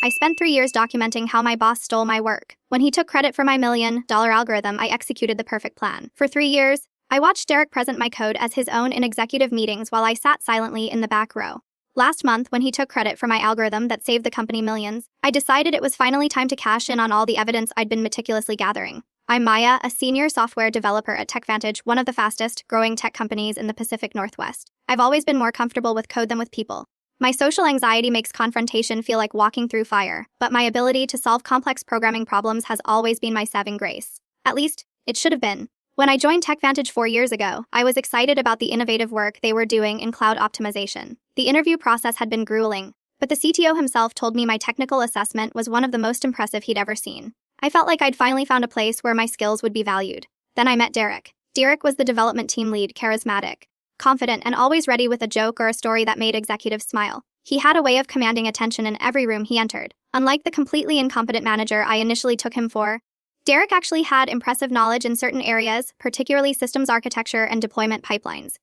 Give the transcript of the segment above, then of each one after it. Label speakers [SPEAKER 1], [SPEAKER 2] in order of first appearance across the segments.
[SPEAKER 1] I spent 3 years documenting how my boss stole my work. When he took credit for my $1 million algorithm, I executed the perfect plan. For 3 years, I watched Derek present my code as his own in executive meetings while I sat silently in the back row. Last month, when he took credit for my algorithm that saved the company millions, I decided it was finally time to cash in on all the evidence I'd been meticulously gathering. I'm Maya, a senior software developer at TechVantage, one of the fastest growing tech companies in the Pacific Northwest. I've always been more comfortable with code than with people. My social anxiety makes confrontation feel like walking through fire, but my ability to solve complex programming problems has always been my saving grace. At least, it should have been. When I joined TechVantage 4 years ago, I was excited about the innovative work they were doing in cloud optimization. The interview process had been grueling, but the CTO himself told me my technical assessment was one of the most impressive he'd ever seen. I felt like I'd finally found a place where my skills would be valued. Then I met Derek. Derek was the development team lead, charismatic, confident, and always ready with a joke or a story that made executives smile. He had a way of commanding attention in every room he entered. Unlike the completely incompetent manager I initially took him for, Derek actually had impressive knowledge in certain areas, particularly systems architecture and deployment pipelines.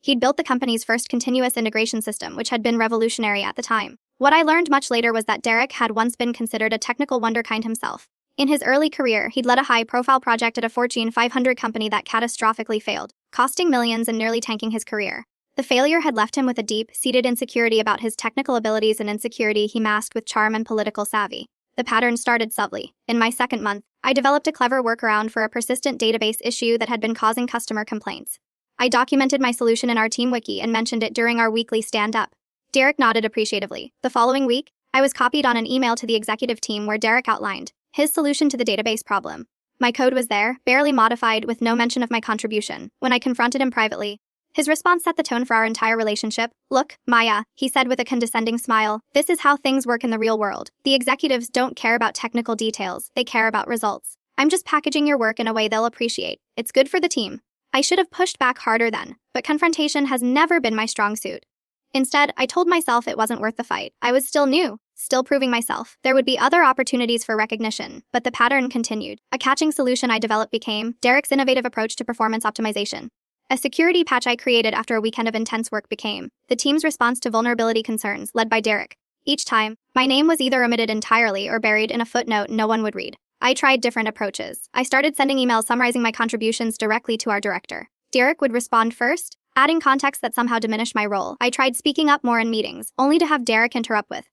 [SPEAKER 1] He'd built the company's first continuous integration system, which had been revolutionary at the time. What I learned much later was that Derek had once been considered a technical wonderkind himself. In his early career, he'd led a high-profile project at a Fortune 500 company that catastrophically failed, costing millions and nearly tanking his career. The failure had left him with a deep-seated insecurity about his technical abilities, and insecurity he masked with charm and political savvy. The pattern started subtly. In my second month, I developed a clever workaround for a persistent database issue that had been causing customer complaints. I documented my solution in our team wiki and mentioned it during our weekly stand-up. Derek nodded appreciatively. The following week, I was copied on an email to the executive team where Derek outlined his solution to the database problem. My code was there, barely modified, with no mention of my contribution. When I confronted him privately, his response set the tone for our entire relationship. "Look, Maya," he said with a condescending smile, "this is how things work in the real world. The executives don't care about technical details, they care about results. I'm just packaging your work in a way they'll appreciate. It's good for the team." I should have pushed back harder then, but confrontation has never been my strong suit. Instead, I told myself it wasn't worth the fight. I was still new, still proving myself. There would be other opportunities for recognition, but the pattern continued. A catching solution I developed became Derek's innovative approach to performance optimization. A security patch I created after a weekend of intense work became the team's response to vulnerability concerns, led by Derek. Each time, my name was either omitted entirely or buried in a footnote no one would read. I tried different approaches. I started sending emails summarizing my contributions directly to our director. Derek would respond first, adding context that somehow diminished my role. I tried speaking up more in meetings, only to have Derek interrupt with,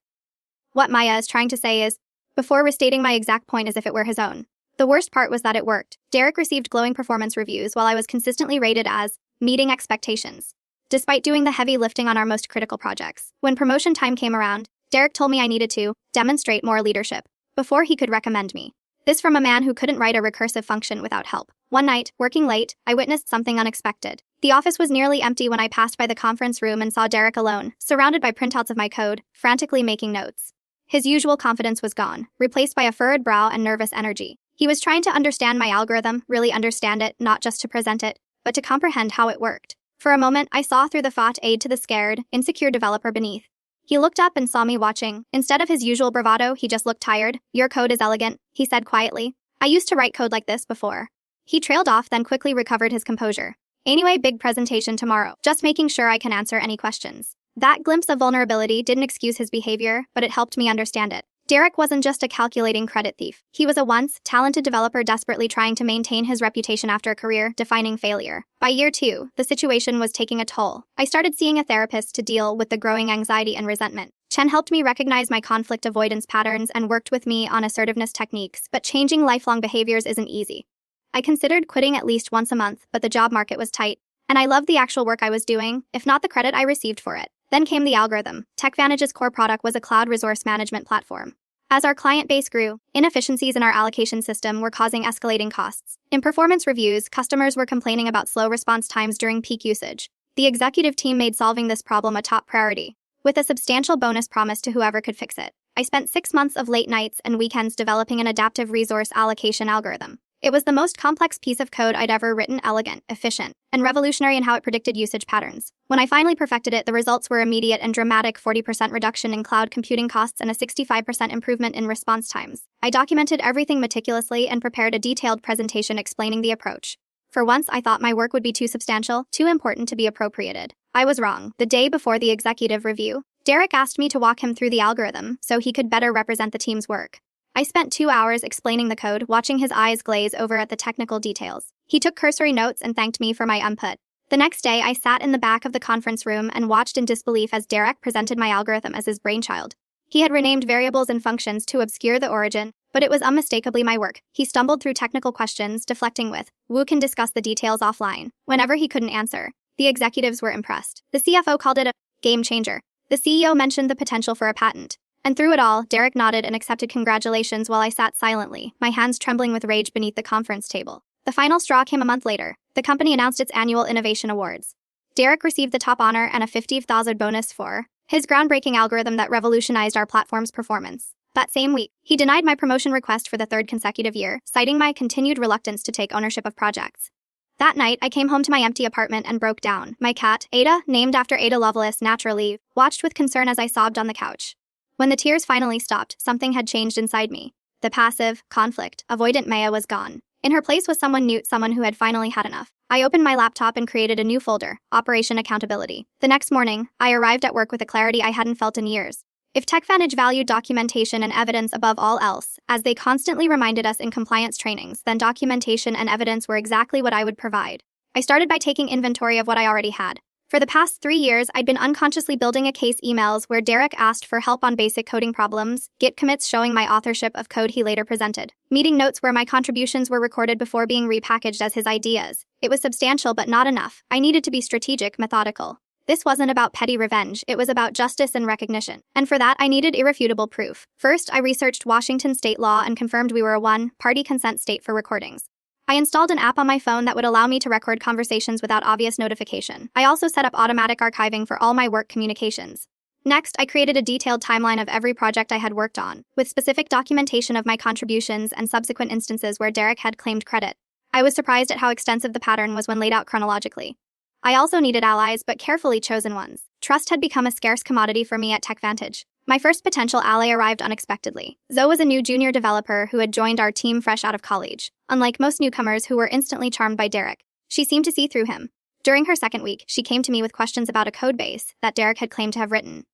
[SPEAKER 1] "What Maya is trying to say is," before restating my exact point as if it were his own. The worst part was that it worked. Derek received glowing performance reviews while I was consistently rated as meeting expectations, despite doing the heavy lifting on our most critical projects. When promotion time came around, Derek told me I needed to demonstrate more leadership before he could recommend me. This from a man who couldn't write a recursive function without help. One night, working late, I witnessed something unexpected. The office was nearly empty when I passed by the conference room and saw Derek alone, surrounded by printouts of my code, frantically making notes. His usual confidence was gone, replaced by a furrowed brow and nervous energy. He was trying to understand my algorithm, really understand it, not just to present it, but to comprehend how it worked. For a moment, I saw through the thought aid to the scared, insecure developer beneath. He looked up and saw me watching. Instead of his usual bravado, he just looked tired. "Your code is elegant," he said quietly. "I used to write code like this before." He trailed off, then quickly recovered his composure. "Anyway, big presentation tomorrow. Just making sure I can answer any questions." That glimpse of vulnerability didn't excuse his behavior, but it helped me understand it. Derek wasn't just a calculating credit thief. He was a once talented developer desperately trying to maintain his reputation after a career-defining failure. By year 2, the situation was taking a toll. I started seeing a therapist to deal with the growing anxiety and resentment. Chen helped me recognize my conflict avoidance patterns and worked with me on assertiveness techniques, but changing lifelong behaviors isn't easy. I considered quitting at least once a month, but the job market was tight, and I loved the actual work I was doing, if not the credit I received for it. Then came the algorithm. TechVantage's core product was a cloud resource management platform. As our client base grew, inefficiencies in our allocation system were causing escalating costs. In performance reviews, customers were complaining about slow response times during peak usage. The executive team made solving this problem a top priority, with a substantial bonus promised to whoever could fix it. I spent 6 months of late nights and weekends developing an adaptive resource allocation algorithm. It was the most complex piece of code I'd ever written, elegant, efficient, and revolutionary in how it predicted usage patterns. When I finally perfected it, the results were immediate and dramatic: 40% reduction in cloud computing costs and a 65% improvement in response times. I documented everything meticulously and prepared a detailed presentation explaining the approach. For once, I thought my work would be too substantial, too important to be appropriated. I was wrong. The day before the executive review, Derek asked me to walk him through the algorithm so he could better represent the team's work. I spent 2 hours explaining the code, watching his eyes glaze over at the technical details. He took cursory notes and thanked me for my input. The next day, I sat in the back of the conference room and watched in disbelief as Derek presented my algorithm as his brainchild. He had renamed variables and functions to obscure the origin, but it was unmistakably my work. He stumbled through technical questions, deflecting with, "We can discuss the details offline," whenever he couldn't answer. The executives were impressed. The CFO called it a game changer. The CEO mentioned the potential for a patent. And through it all, Derek nodded and accepted congratulations while I sat silently, my hands trembling with rage beneath the conference table. The final straw came a month later. The company announced its annual Innovation Awards. Derek received the top honor and a $50,000 bonus for his groundbreaking algorithm that revolutionized our platform's performance. That same week, he denied my promotion request for the third consecutive year, citing my continued reluctance to take ownership of projects. That night, I came home to my empty apartment and broke down. My cat, Ada, named after Ada Lovelace, naturally, watched with concern as I sobbed on the couch. When the tears finally stopped, something had changed inside me. The passive, conflict, avoidant Maya was gone. In her place was someone new, someone who had finally had enough. I opened my laptop and created a new folder, Operation Accountability. The next morning, I arrived at work with a clarity I hadn't felt in years. If TechVantage valued documentation and evidence above all else, as they constantly reminded us in compliance trainings, then documentation and evidence were exactly what I would provide. I started by taking inventory of what I already had. For the past 3 years, I'd been unconsciously building a case emails where Derek asked for help on basic coding problems, Git commits showing my authorship of code he later presented, meeting notes where my contributions were recorded before being repackaged as his ideas. It was substantial but not enough. I needed to be strategic, methodical. This wasn't about petty revenge, it was about justice and recognition. And for that, I needed irrefutable proof. First, I researched Washington state law and confirmed we were a one-party consent state for recordings. I installed an app on my phone that would allow me to record conversations without obvious notification. I also set up automatic archiving for all my work communications. Next, I created a detailed timeline of every project I had worked on, with specific documentation of my contributions and subsequent instances where Derek had claimed credit. I was surprised at how extensive the pattern was when laid out chronologically. I also needed allies, but carefully chosen ones. Trust had become a scarce commodity for me at TechVantage. My first potential ally arrived unexpectedly. Zoe was a new junior developer who had joined our team fresh out of college. Unlike most newcomers who were instantly charmed by Derek, she seemed to see through him. During her second week, she came to me with questions about a codebase that Derek had claimed to have written.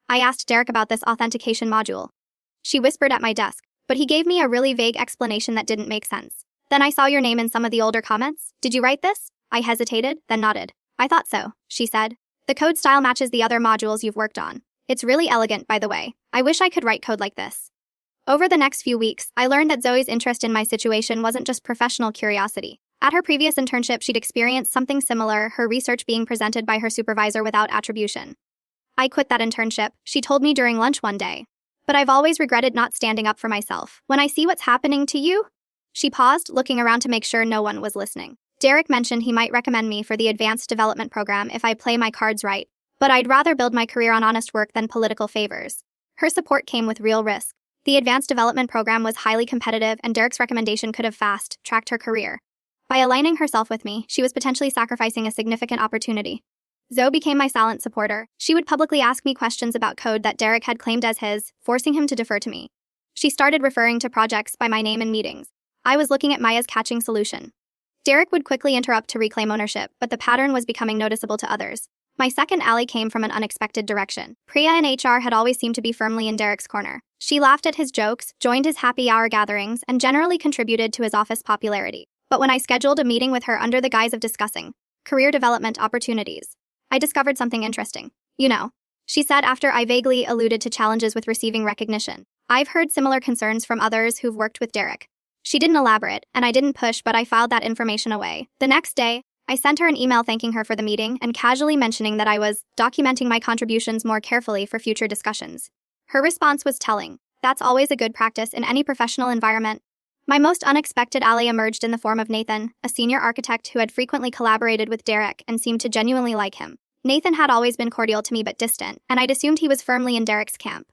[SPEAKER 1] I asked Derek about this authentication module. She whispered at my desk, but he gave me a really vague explanation that didn't make sense. Then I saw your name in some of the older comments. Did you write this? I hesitated, then nodded. I thought so, she said. The code style matches the other modules you've worked on. It's really elegant, by the way. I wish I could write code like this. Over the next few weeks, I learned that Zoe's interest in my situation wasn't just professional curiosity. At her previous internship, she'd experienced something similar, her research being presented by her supervisor without attribution. I quit that internship, she told me during lunch one day. But I've always regretted not standing up for myself. When I see what's happening to you? She paused, looking around to make sure no one was listening. Derek mentioned he might recommend me for the advanced development program if I play my cards right. But I'd rather build my career on honest work than political favors. Her support came with real risk. The advanced development program was highly competitive, and Derek's recommendation could have fast-tracked her career. By aligning herself with me, she was potentially sacrificing a significant opportunity. Zoe became my silent supporter. She would publicly ask me questions about code that Derek had claimed as his, forcing him to defer to me. She started referring to projects by my name in meetings. I was looking at Maya's catching solution. Derek would quickly interrupt to reclaim ownership, but the pattern was becoming noticeable to others. My second ally came from an unexpected direction. Priya in HR had always seemed to be firmly in Derek's corner. She laughed at his jokes, joined his happy hour gatherings, and generally contributed to his office popularity. But when I scheduled a meeting with her under the guise of discussing career development opportunities, I discovered something interesting. You know, she said after I vaguely alluded to challenges with receiving recognition. I've heard similar concerns from others who've worked with Derek. She didn't elaborate, and I didn't push, but I filed that information away. The next day, I sent her an email thanking her for the meeting and casually mentioning that I was documenting my contributions more carefully for future discussions. Her response was telling. That's always a good practice in any professional environment. My most unexpected ally emerged in the form of Nathan, a senior architect who had frequently collaborated with Derek and seemed to genuinely like him. Nathan had always been cordial to me but distant, and I'd assumed he was firmly in Derek's camp.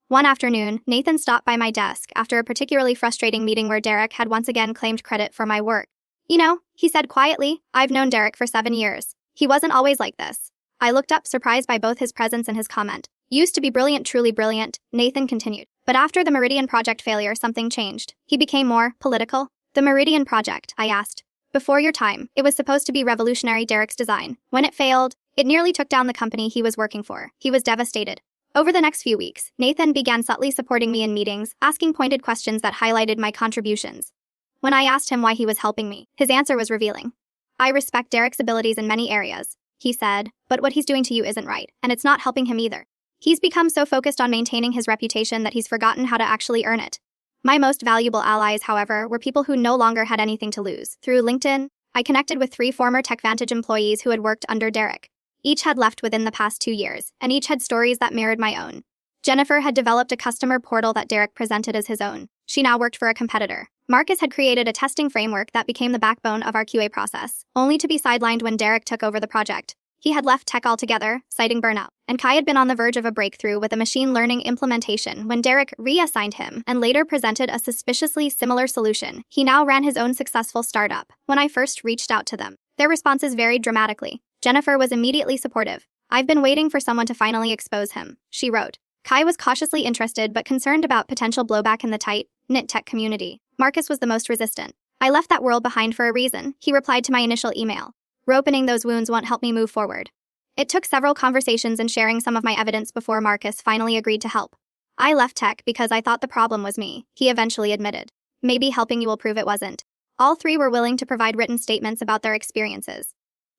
[SPEAKER 1] One afternoon, Nathan stopped by my desk after a particularly frustrating meeting where Derek had once again claimed credit for my work. You know, he said quietly, I've known Derek for 7 years. He wasn't always like this. I looked up, surprised by both his presence and his comment. Used to be brilliant, truly brilliant, Nathan continued. But after the Meridian project failure, something changed. He became more political. The Meridian project, I asked. Before your time, it was supposed to be revolutionary, Derek's design. When it failed, it nearly took down the company he was working for. He was devastated. Over the next few weeks, Nathan began subtly supporting me in meetings, asking pointed questions that highlighted my contributions. When I asked him why he was helping me, his answer was revealing. "I respect Derek's abilities in many areas," he said, "but what he's doing to you isn't right, and it's not helping him either. He's become so focused on maintaining his reputation that he's forgotten how to actually earn it." My most valuable allies, however, were people who no longer had anything to lose. Through LinkedIn, I connected with 3 former TechVantage employees who had worked under Derek. Each had left within the past 2 years, and each had stories that mirrored my own. Jennifer had developed a customer portal that Derek presented as his own. She now worked for a competitor. Marcus had created a testing framework that became the backbone of our QA process, only to be sidelined when Derek took over the project. He had left tech altogether, citing burnout, and Kai had been on the verge of a breakthrough with a machine learning implementation when Derek reassigned him and later presented a suspiciously similar solution. He now ran his own successful startup. When I first reached out to them, their responses varied dramatically. Jennifer was immediately supportive. "I've been waiting for someone to finally expose him," she wrote. Kai was cautiously interested but concerned about potential blowback in the tight-knit tech community. Marcus was the most resistant. "I left that world behind for a reason," he replied to my initial email. "Reopening those wounds won't help me move forward." It took several conversations and sharing some of my evidence before Marcus finally agreed to help. "I left tech because I thought the problem was me," he eventually admitted. "Maybe helping you will prove it wasn't." All 3 were willing to provide written statements about their experiences.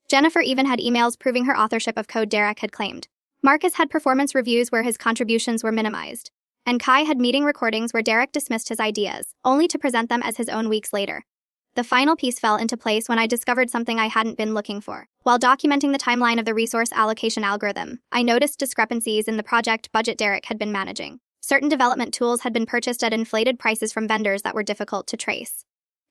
[SPEAKER 1] Jennifer even had emails proving her authorship of code Derek had claimed. Marcus had performance reviews where his contributions were minimized. And Kai had meeting recordings where Derek dismissed his ideas, only to present them as his own weeks later. The final piece fell into place when I discovered something I hadn't been looking for. While documenting the timeline of the resource allocation algorithm, I noticed discrepancies in the project budget Derek had been managing. Certain development tools had been purchased at inflated prices from vendors that were difficult to trace.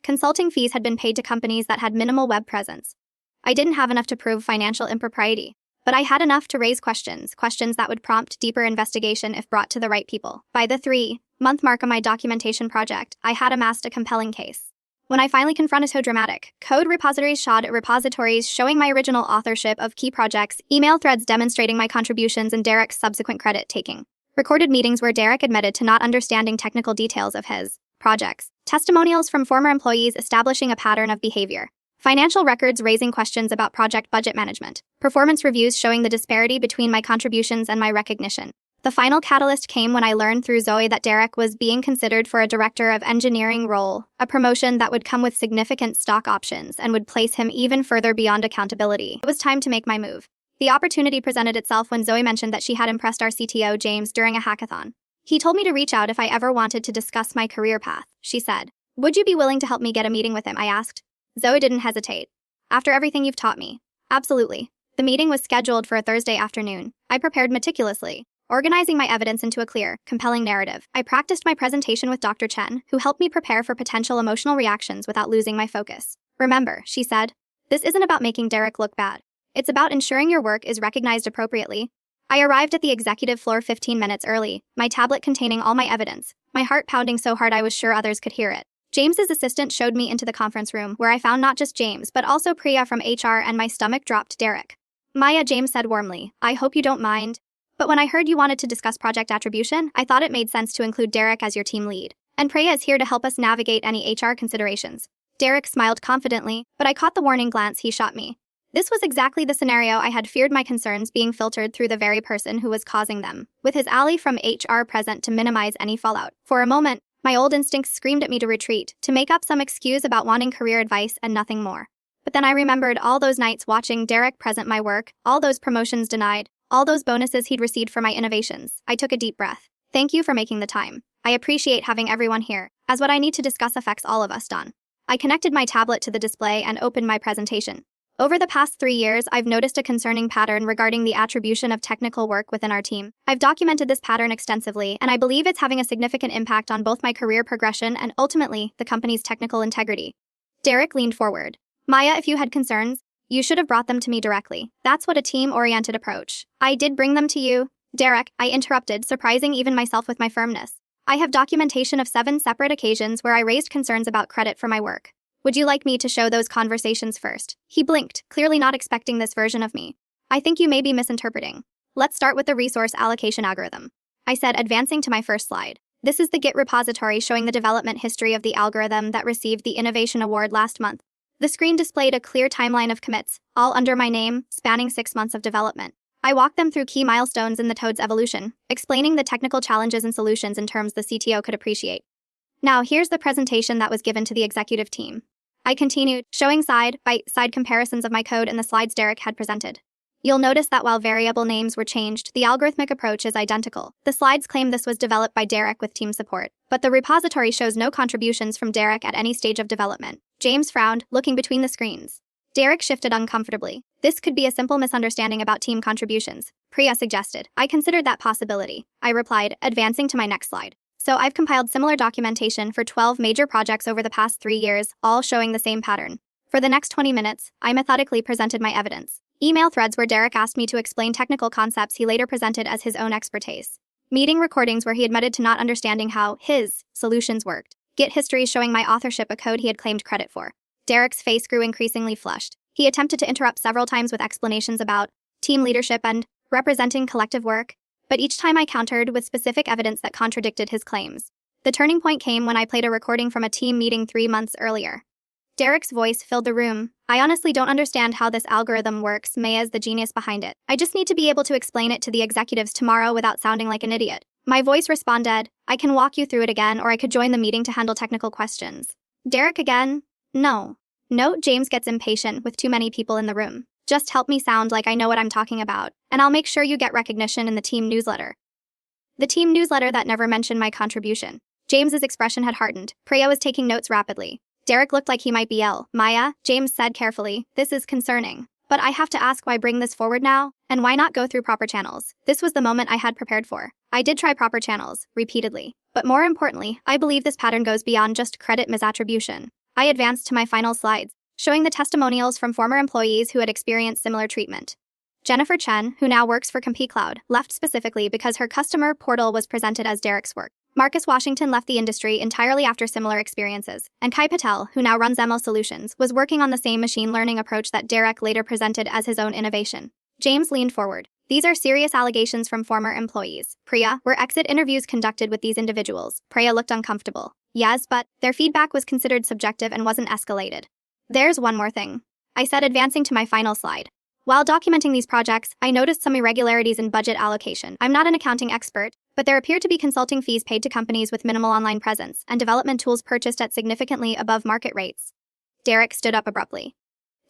[SPEAKER 1] Consulting fees had been paid to companies that had minimal web presence. I didn't have enough to prove financial impropriety, but I had enough to raise questions that would prompt deeper investigation if brought to the right people. By the 3-month mark of my documentation project, I had amassed a compelling case. When I finally confronted so dramatic, code repositories showing my original authorship of key projects, email threads demonstrating my contributions and Derek's subsequent credit taking, recorded meetings where Derek admitted to not understanding technical details of his projects, testimonials from former employees establishing a pattern of behavior, financial records raising questions about project budget management, performance reviews showing the disparity between my contributions and my recognition. The final catalyst came when I learned through Zoe that Derek was being considered for a director of engineering role, a promotion that would come with significant stock options and would place him even further beyond accountability. It was time to make my move. The opportunity presented itself when Zoe mentioned that she had impressed our CTO, James, during a hackathon. "He told me to reach out if I ever wanted to discuss my career path," she said. "Would you be willing to help me get a meeting with him?" I asked. Zoe didn't hesitate. "After everything you've taught me." "Absolutely." The meeting was scheduled for a Thursday afternoon. I prepared meticulously, organizing my evidence into a clear, compelling narrative. I practiced my presentation with Dr. Chen, who helped me prepare for potential emotional reactions without losing my focus. "Remember," she said, "this isn't about making Derek look bad. It's about ensuring your work is recognized appropriately." I arrived at the executive floor 15 minutes early, my tablet containing all my evidence, my heart pounding so hard I was sure others could hear it. James's assistant showed me into the conference room, where I found not just James but also Priya from HR, and my stomach dropped. "Derek." "Maya," James said warmly, "I hope you don't mind. But when I heard you wanted to discuss project attribution, I thought it made sense to include Derek as your team lead. And Priya is here to help us navigate any HR considerations." Derek smiled confidently, but I caught the warning glance he shot me. This was exactly the scenario I had feared, my concerns being filtered through the very person who was causing them, with his ally from HR present to minimize any fallout. For a moment, my old instincts screamed at me to retreat, to make up some excuse about wanting career advice and nothing more. But then I remembered all those nights watching Derek present my work, all those promotions denied, all those bonuses he'd received for my innovations. I took a deep breath. "Thank you for making the time. I appreciate having everyone here, as what I need to discuss affects all of us." Done. I connected my tablet to the display and opened my presentation. Over the past 3 years, I've noticed a concerning pattern regarding the attribution of technical work within our team. I've documented this pattern extensively, and I believe it's having a significant impact on both my career progression and ultimately the company's technical integrity. Derek leaned forward. "Maya, if you had concerns, you should have brought them to me directly. That's what a team-oriented approach." "I did bring them to you." "Derek," I interrupted, surprising even myself with my firmness. "I have documentation of 7 separate occasions where I raised concerns about credit for my work. Would you like me to show those conversations first?" He blinked, clearly not expecting this version of me. "I think you may be misinterpreting. Let's start with the resource allocation algorithm," I said, advancing to my first slide. This is the Git repository showing the development history of the algorithm that received the Innovation Award last month. The screen displayed a clear timeline of commits, all under my name, spanning 6 months of development. I walked them through key milestones in the Toad's evolution, explaining the technical challenges and solutions in terms the CTO could appreciate. Now, here's the presentation that was given to the executive team. I continued, showing side-by-side comparisons of my code and the slides Derek had presented. You'll notice that while variable names were changed, the algorithmic approach is identical. The slides claim this was developed by Derek with team support, but the repository shows no contributions from Derek at any stage of development. James frowned, looking between the screens. Derek shifted uncomfortably. This could be a simple misunderstanding about team contributions, Priya suggested. I considered that possibility, I replied, advancing to my next slide. So I've compiled similar documentation for 12 major projects over the past 3 years, all showing the same pattern. For the next 20 minutes, I methodically presented my evidence. Email threads where Derek asked me to explain technical concepts he later presented as his own expertise. Meeting recordings where he admitted to not understanding how his solutions worked. Git histories showing my authorship of code he had claimed credit for. Derek's face grew increasingly flushed. He attempted to interrupt several times with explanations about team leadership and representing collective work, but each time I countered with specific evidence that contradicted his claims. The turning point came when I played a recording from a team meeting 3 months earlier. Derek's voice filled the room. I honestly don't understand how this algorithm works. Maya is the genius behind it. I just need to be able to explain it to the executives tomorrow without sounding like an idiot. My voice responded, I can walk you through it again, or I could join the meeting to handle technical questions. Derek again? No. Note James gets impatient with too many people in the room. Just help me sound like I know what I'm talking about, and I'll make sure you get recognition in the team newsletter. The team newsletter that never mentioned my contribution. James's expression had hardened. Priya was taking notes rapidly. Derek looked like he might be ill. Maya, James said carefully, this is concerning. But I have to ask, why bring this forward now? And why not go through proper channels? This was the moment I had prepared for. I did try proper channels, repeatedly. But more importantly, I believe this pattern goes beyond just credit misattribution. I advanced to my final slides, showing the testimonials from former employees who had experienced similar treatment. Jennifer Chen, who now works for Compete Cloud, left specifically because her customer portal was presented as Derek's work. Marcus Washington left the industry entirely after similar experiences, and Kai Patel, who now runs ML Solutions, was working on the same machine learning approach that Derek later presented as his own innovation. James leaned forward. These are serious allegations from former employees. Priya, were exit interviews conducted with these individuals? Priya looked uncomfortable. Yes, but their feedback was considered subjective and wasn't escalated. There's one more thing, I said, advancing to my final slide. While documenting these projects, I noticed some irregularities in budget allocation. I'm not an accounting expert, but there appear to be consulting fees paid to companies with minimal online presence and development tools purchased at significantly above market rates. Derek stood up abruptly.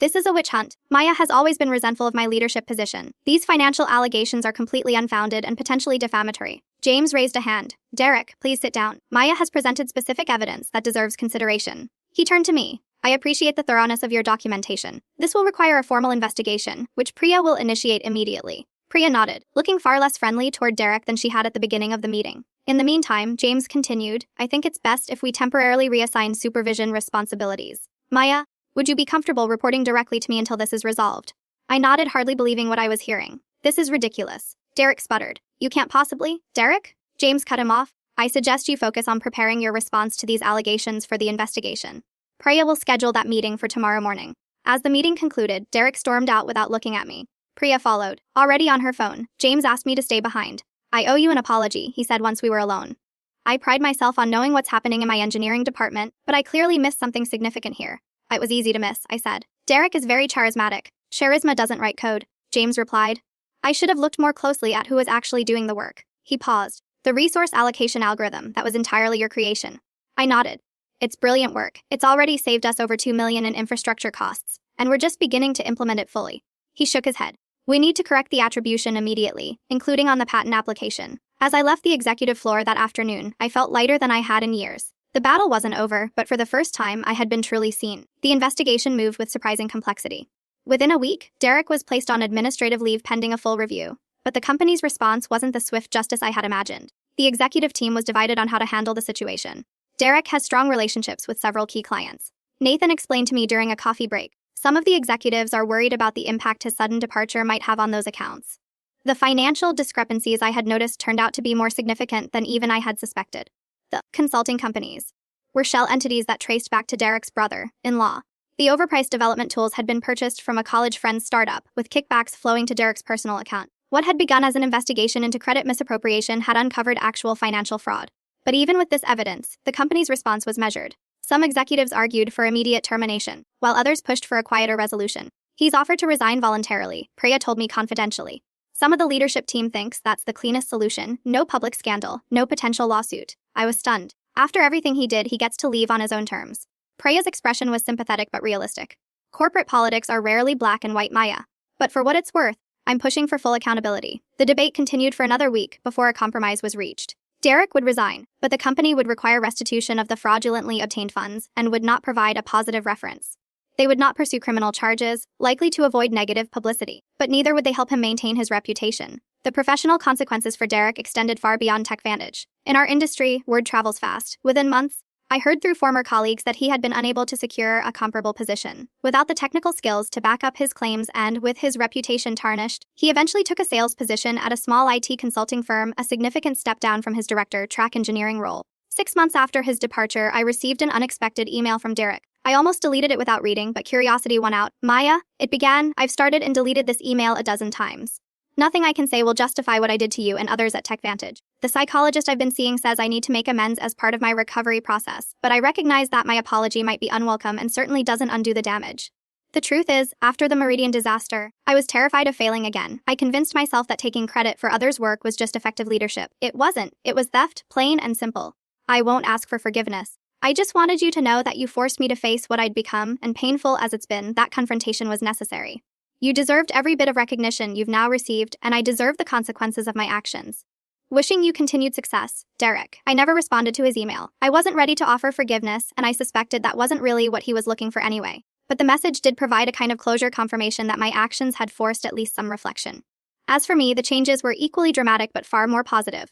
[SPEAKER 1] This is a witch hunt. Maya has always been resentful of my leadership position. These financial allegations are completely unfounded and potentially defamatory. James raised a hand. Derek, please sit down. Maya has presented specific evidence that deserves consideration. He turned to me. I appreciate the thoroughness of your documentation. This will require a formal investigation, which Priya will initiate immediately. Priya nodded, looking far less friendly toward Derek than she had at the beginning of the meeting. In the meantime, James continued, I think it's best if we temporarily reassign supervision responsibilities. Maya, would you be comfortable reporting directly to me until this is resolved? I nodded, hardly believing what I was hearing. This is ridiculous. Derek sputtered. You can't possibly? Derek? James cut him off. I suggest you focus on preparing your response to these allegations for the investigation. Priya will schedule that meeting for tomorrow morning. As the meeting concluded, Derek stormed out without looking at me. Priya followed. Already on her phone, James asked me to stay behind. I owe you an apology, he said once we were alone. I pride myself on knowing what's happening in my engineering department, but I clearly missed something significant here. It was easy to miss, I said. Derek is very charismatic. Charisma doesn't write code, James replied. I should have looked more closely at who was actually doing the work. He paused. The resource allocation algorithm, that was entirely your creation. I nodded. It's brilliant work. It's already saved us over $2 million in infrastructure costs, and we're just beginning to implement it fully. He shook his head. We need to correct the attribution immediately, including on the patent application. As I left the executive floor that afternoon, I felt lighter than I had in years. The battle wasn't over, but for the first time, I had been truly seen. The investigation moved with surprising complexity. Within a week, Derek was placed on administrative leave pending a full review. But the company's response wasn't the swift justice I had imagined. The executive team was divided on how to handle the situation. Derek has strong relationships with several key clients. Nathan explained to me during a coffee break. Some of the executives are worried about the impact his sudden departure might have on those accounts. The financial discrepancies I had noticed turned out to be more significant than even I had suspected. The consulting companies were shell entities that traced back to Derek's brother-in-law. The overpriced development tools had been purchased from a college friend's startup, with kickbacks flowing to Derek's personal account. What had begun as an investigation into credit misappropriation had uncovered actual financial fraud. But even with this evidence, the company's response was measured. Some executives argued for immediate termination, while others pushed for a quieter resolution. He's offered to resign voluntarily, Priya told me confidentially. Some of the leadership team thinks that's the cleanest solution, no public scandal, no potential lawsuit. I was stunned. After everything he did, he gets to leave on his own terms. Preya's expression was sympathetic but realistic. Corporate politics are rarely black and white, Maya. But for what it's worth, I'm pushing for full accountability. The debate continued for another week before a compromise was reached. Derek would resign, but the company would require restitution of the fraudulently obtained funds and would not provide a positive reference. They would not pursue criminal charges, likely to avoid negative publicity, but neither would they help him maintain his reputation. The professional consequences for Derek extended far beyond TechVantage. In our industry, word travels fast. Within months, I heard through former colleagues that he had been unable to secure a comparable position. Without the technical skills to back up his claims and with his reputation tarnished, he eventually took a sales position at a small IT consulting firm, a significant step down from his director track engineering role. 6 months after his departure, I received an unexpected email from Derek. I almost deleted it without reading, but curiosity won out. Maya, it began, I've started and deleted this email a dozen times. Nothing I can say will justify what I did to you and others at TechVantage. The psychologist I've been seeing says I need to make amends as part of my recovery process, but I recognize that my apology might be unwelcome and certainly doesn't undo the damage. The truth is, after the Meridian disaster, I was terrified of failing again. I convinced myself that taking credit for others' work was just effective leadership. It wasn't. It was theft, plain and simple. I won't ask for forgiveness. I just wanted you to know that you forced me to face what I'd become, and painful as it's been, that confrontation was necessary. You deserved every bit of recognition you've now received, and I deserve the consequences of my actions. Wishing you continued success, Derek. I never responded to his email. I wasn't ready to offer forgiveness, and I suspected that wasn't really what he was looking for anyway. But the message did provide a kind of closure, confirmation that my actions had forced at least some reflection. As for me, the changes were equally dramatic but far more positive.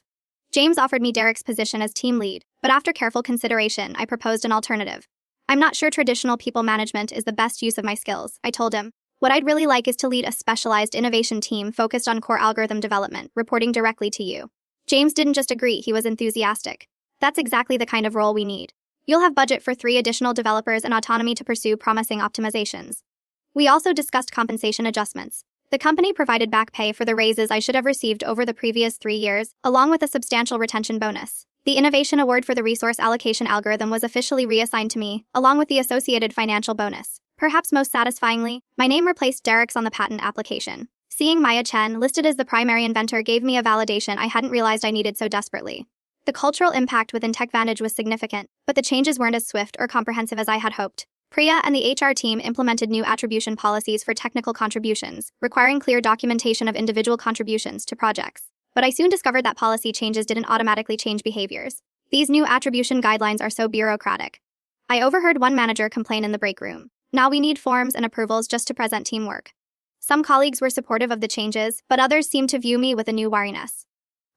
[SPEAKER 1] James offered me Derek's position as team lead, but after careful consideration, I proposed an alternative. I'm not sure traditional people management is the best use of my skills, I told him. What I'd really like is to lead a specialized innovation team focused on core algorithm development, reporting directly to you. James didn't just agree, he was enthusiastic. That's exactly the kind of role we need. You'll have budget for 3 additional developers and autonomy to pursue promising optimizations. We also discussed compensation adjustments. The company provided back pay for the raises I should have received over the previous 3 years, along with a substantial retention bonus. The Innovation Award for the resource allocation algorithm was officially reassigned to me, along with the associated financial bonus. Perhaps most satisfyingly, my name replaced Derek's on the patent application. Seeing Maya Chen listed as the primary inventor gave me a validation I hadn't realized I needed so desperately. The cultural impact within TechVantage was significant, but the changes weren't as swift or comprehensive as I had hoped. Priya and the HR team implemented new attribution policies for technical contributions, requiring clear documentation of individual contributions to projects. But I soon discovered that policy changes didn't automatically change behaviors. These new attribution guidelines are so bureaucratic. I overheard one manager complain in the break room. Now we need forms and approvals just to present teamwork. Some colleagues were supportive of the changes, but others seemed to view me with a new wariness.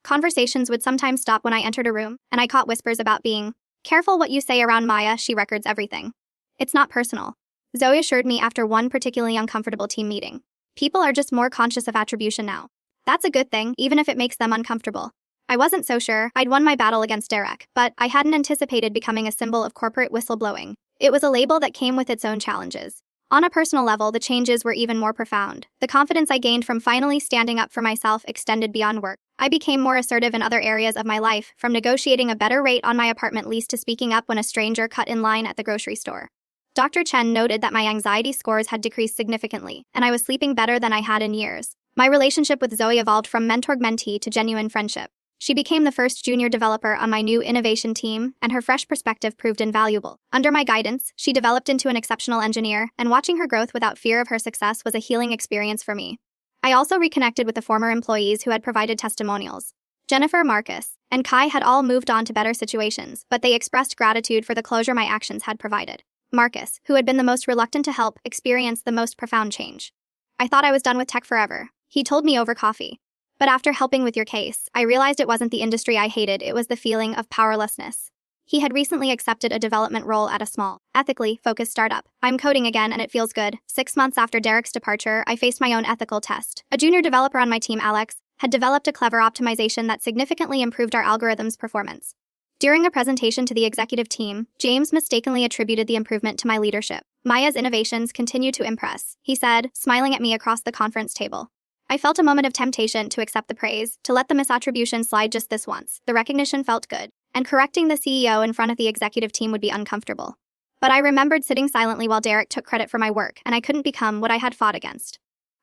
[SPEAKER 1] Conversations would sometimes stop when I entered a room, and I caught whispers about being careful what you say around Maya, she records everything. It's not personal. Zoe assured me after one particularly uncomfortable team meeting. People are just more conscious of attribution now. That's a good thing, even if it makes them uncomfortable. I wasn't so sure I'd won my battle against Derek, but I hadn't anticipated becoming a symbol of corporate whistleblowing. It was a label that came with its own challenges. On a personal level, the changes were even more profound. The confidence I gained from finally standing up for myself extended beyond work. I became more assertive in other areas of my life, from negotiating a better rate on my apartment lease to speaking up when a stranger cut in line at the grocery store. Dr. Chen noted that my anxiety scores had decreased significantly, and I was sleeping better than I had in years. My relationship with Zoe evolved from mentor-mentee to genuine friendship. She became the first junior developer on my new innovation team, and her fresh perspective proved invaluable. Under my guidance, she developed into an exceptional engineer, and watching her growth without fear of her success was a healing experience for me. I also reconnected with the former employees who had provided testimonials. Jennifer, Marcus, and Kai had all moved on to better situations, but they expressed gratitude for the closure my actions had provided. Marcus, who had been the most reluctant to help, experienced the most profound change. I thought I was done with tech forever, he told me over coffee. But after helping with your case, I realized it wasn't the industry I hated, it was the feeling of powerlessness. He had recently accepted a development role at a small, ethically focused startup. I'm coding again and it feels good. 6 months after Derek's departure, I faced my own ethical test. A junior developer on my team, Alex, had developed a clever optimization that significantly improved our algorithm's performance. During a presentation to the executive team, James mistakenly attributed the improvement to my leadership. Maya's innovations continue to impress, he said, smiling at me across the conference table. I felt a moment of temptation to accept the praise, to let the misattribution slide just this once. The recognition felt good, and correcting the CEO in front of the executive team would be uncomfortable. But I remembered sitting silently while Derek took credit for my work, and I couldn't become what I had fought against.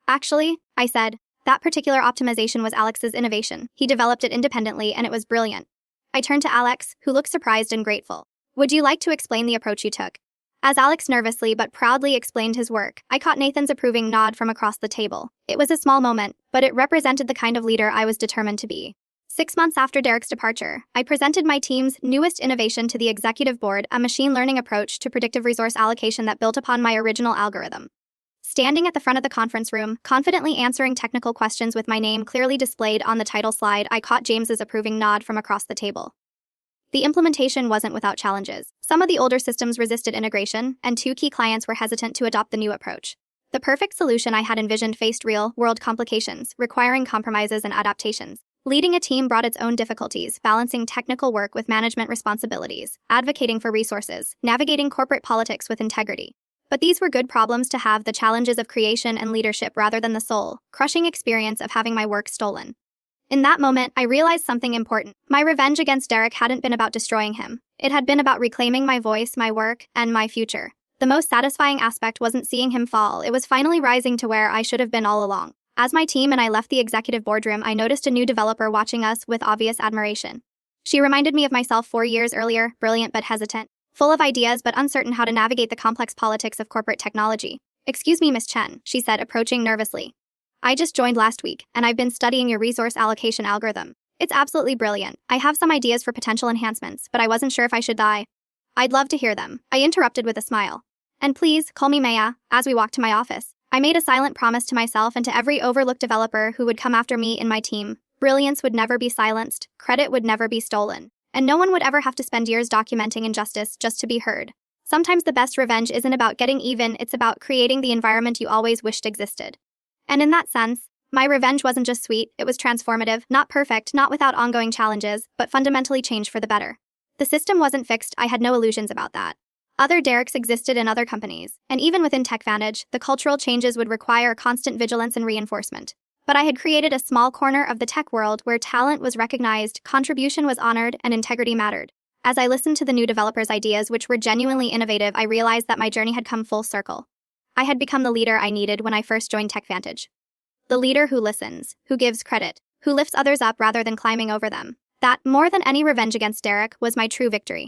[SPEAKER 1] Actually, I said, That particular optimization was Alex's innovation. He developed it independently, and it was brilliant. I turned to Alex, who looked surprised and grateful. Would you like to explain the approach you took? As Alex nervously but proudly explained his work, I caught Nathan's approving nod from across the table. It was a small moment, but it represented the kind of leader I was determined to be. 6 months after Derek's departure, I presented my team's newest innovation to the executive board, a machine learning approach to predictive resource allocation that built upon my original algorithm. Standing at the front of the conference room, confidently answering technical questions with my name clearly displayed on the title slide, I caught James's approving nod from across the table. The implementation wasn't without challenges. Some of the older systems resisted integration, and 2 key clients were hesitant to adopt the new approach. The perfect solution I had envisioned faced real-world complications, requiring compromises and adaptations. Leading a team brought its own difficulties, balancing technical work with management responsibilities, advocating for resources, navigating corporate politics with integrity. But these were good problems to have, the challenges of creation and leadership rather than the soul-crushing experience of having my work stolen. In that moment, I realized something important. My revenge against Derek hadn't been about destroying him. It had been about reclaiming my voice, my work, and my future. The most satisfying aspect wasn't seeing him fall, it was finally rising to where I should have been all along. As my team and I left the executive boardroom, I noticed a new developer watching us with obvious admiration. She reminded me of myself 4 years earlier, brilliant but hesitant, full of ideas but uncertain how to navigate the complex politics of corporate technology. "Excuse me, Miss Chen," she said, approaching nervously. "I just joined last week, and I've been studying your resource allocation algorithm. It's absolutely brilliant. I have some ideas for potential enhancements, but I wasn't sure if I should die." "I'd love to hear them," I interrupted with a smile. "And please, call me Maya," as we walked to my office. I made a silent promise to myself and to every overlooked developer who would come after me in my team. Brilliance would never be silenced, credit would never be stolen, and no one would ever have to spend years documenting injustice just to be heard. Sometimes the best revenge isn't about getting even, it's about creating the environment you always wished existed. And in that sense, my revenge wasn't just sweet, it was transformative, not perfect, not without ongoing challenges, but fundamentally changed for the better. The system wasn't fixed, I had no illusions about that. Other Dereks existed in other companies, and even within TechVantage, the cultural changes would require constant vigilance and reinforcement. But I had created a small corner of the tech world where talent was recognized, contribution was honored, and integrity mattered. As I listened to the new developers' ideas, which were genuinely innovative, I realized that my journey had come full circle. I had become the leader I needed when I first joined TechVantage. The leader who listens, who gives credit, who lifts others up rather than climbing over them. That, more than any revenge against Derek, was my true victory.